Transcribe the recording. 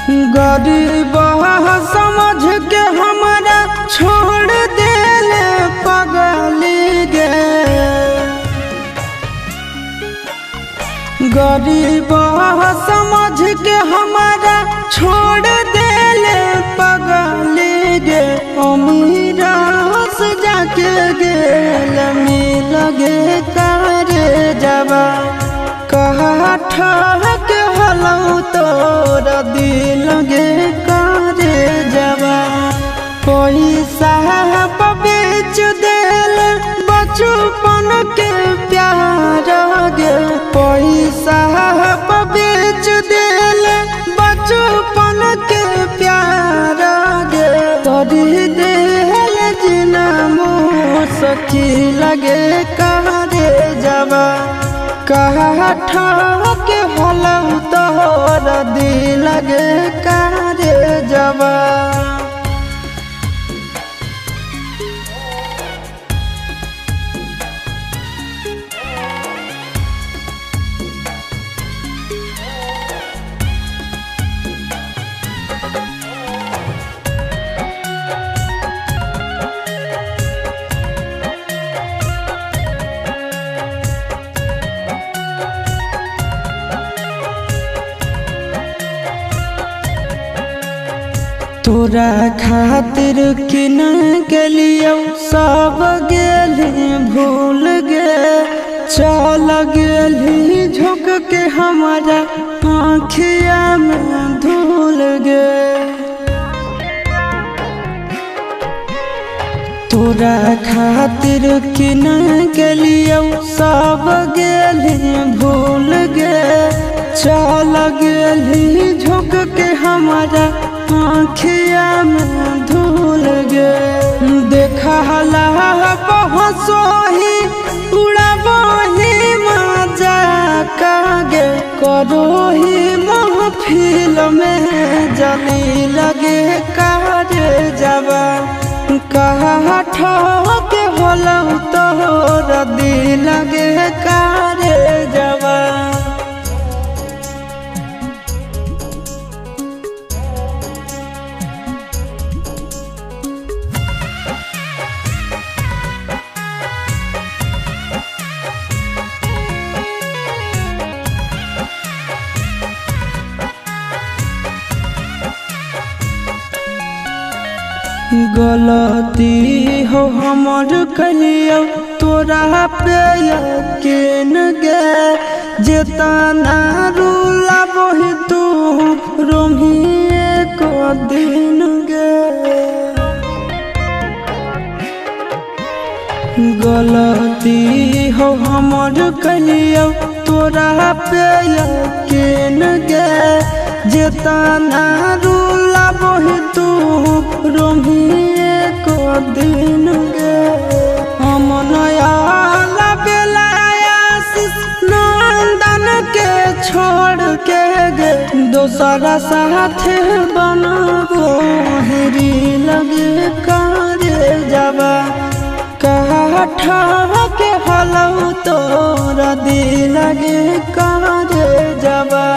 गरीब समझ के हमारा छोड़ देले पगली गे। गरीब समझ के हमारा छोड़ देले पगली गे। अमीरा से जाके गेल मिल गे करे जबा कहा ठहक हलौ तोरा दिल गे करे जबा। पैसा बेच देल बचपन के प्यार गे। पैसा बेच देल बचपन के प्यार गे। तोरी देल जिना मुसकी लगे करे जबा कहा ठहक हलौ तोरा दिल गे करे जबा। तोरा खातिर किन गेलियो सब गेली भूल गे। चल गेली झुक के हमारा आँखिया में धूल गे। तोरा खातिर किन गेलियो सब गेली भूल गे। चल गेली झुक के हमारा आँखिया में धूल गे। देखला पहुँचोही उड़ाबही मजा कागे। करोही महफिल में जली लगे करे जबा कहा ठहक हलौ तोरा दिल लगे करे जबा। गलती हो हमर कहियो तोरा पे यकीन गे। जेतना रूला बही तू रोमिए को दिन गे। गलती हो हमर कहियो तोरा पे यकीन गे। जेतना रूला बही तू रोमिए को दिन गे। हमन आला बेलायासिस नंदन के छोड़ के गे। दोसरा साथे बनबो हेरी लगे करे जबा कहा ठहक हलौ तोरा दिल लगे करे जबा।